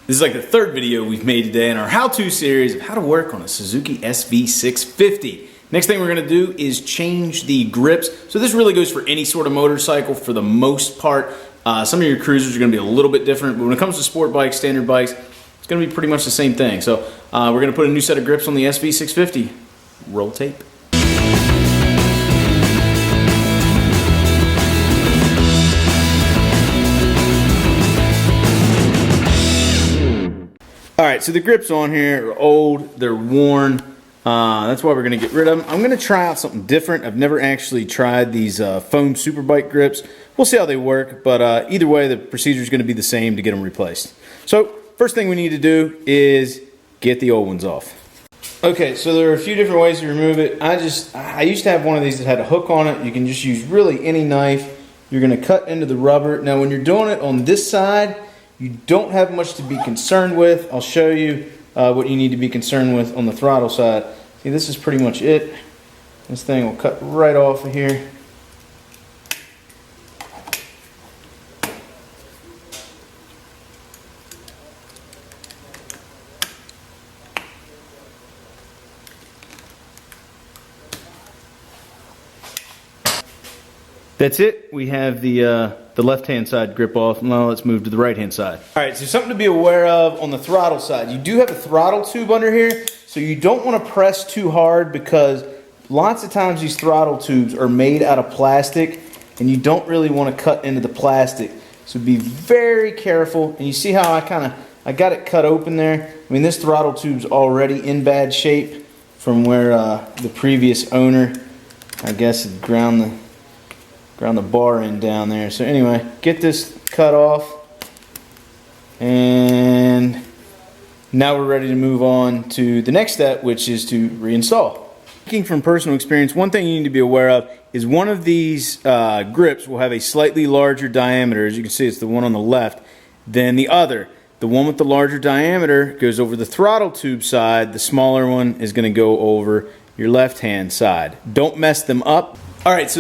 This is like the third video we've made today in our how-to series of how to work on a Suzuki SV650. Next thing we're going to do is change the grips. So this really goes for any sort of motorcycle for the most part. Some of your cruisers are going to be a little bit different, but when it comes to sport bikes, standard bikes, it's going to be pretty much the same thing. So we're going to put a new set of grips on the SV650. Roll tape. Alright, so the grips on here are old, they're worn, that's why we're going to get rid of them. I'm going to try out something different. I've never actually tried these foam superbike grips. We'll see how they work, but either way the procedure is going to be the same to get them replaced. So first thing we need to do is get the old ones off. Okay, so there are a few different ways to remove it. I used to have one of these that had a hook on it. You can just use really any knife. You're going to cut into the rubber. Now when you're doing it on this side, you don't have much to be concerned with. I'll show you what you need to be concerned with on the throttle side. See, this is pretty much it. This thing will cut right off of here. That's it. We have the left-hand side grip off. Now let's move to the right-hand side. All right, so something to be aware of on the throttle side. You do have a throttle tube under here, so you don't want to press too hard because lots of times these throttle tubes are made out of plastic and you don't really want to cut into the plastic. So be very careful. And you see how I got it cut open there? I mean, this throttle tube's already in bad shape from where the previous owner, I guess, had ground the bar in down there. So anyway, get this cut off, and now we're ready to move on to the next step, which is to reinstall. Speaking from personal experience, one thing you need to be aware of is one of these grips will have a slightly larger diameter. As you can see, it's the one on the left than the other. The one with the larger diameter goes over the throttle tube side. The smaller one is going to go over your left hand side. Don't mess them up. Alright,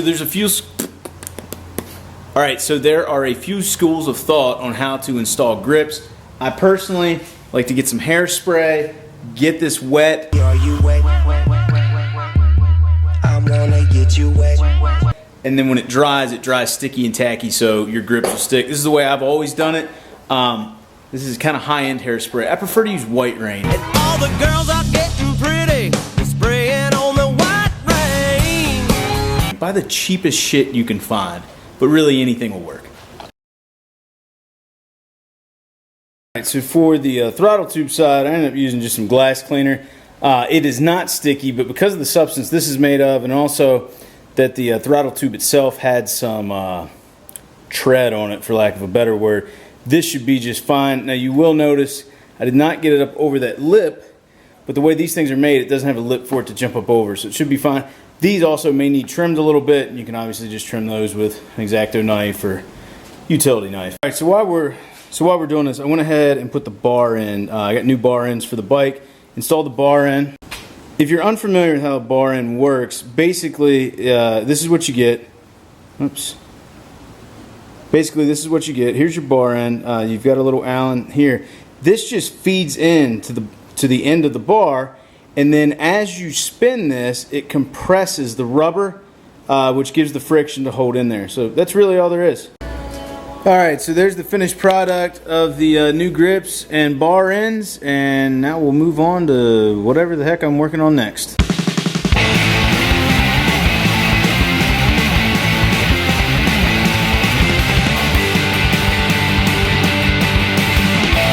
so there are a few schools of thought on how to install grips. I personally like to get some hairspray, get this wet. Are you wet? I'm gonna get you wet. And then when it dries sticky and tacky, so your grips will stick. This is the way I've always done it. This is kind of high-end hairspray. I prefer to use White Rain. And all the girls are getting pretty, spraying on the White Rain. Buy the cheapest shit you can find. But really anything will work. Alright, so for the throttle tube side, I ended up using just some glass cleaner. It is not sticky, but because of the substance this is made of, and also that the throttle tube itself had some tread on it, for lack of a better word, this should be just fine. Now you will notice I did not get it up over that lip, but the way these things are made, it doesn't have a lip for it to jump up over, so it should be fine. These also may need trimmed a little bit, and you can obviously just trim those with an X-Acto knife or utility knife. All right, so while we're doing this, I went ahead and put the bar in. I got new bar ends for the bike. Installed the bar end. If you're unfamiliar with how a bar end works, basically this is what you get. Oops. Basically, this is what you get. Here's your bar end. You've got a little Allen here. This just feeds in to the end of the bar. And then as you spin this, it compresses the rubber, which gives the friction to hold in there. So that's really all there is. Alright, so there's the finished product of the new grips and bar ends. And now we'll move on to whatever the heck I'm working on next.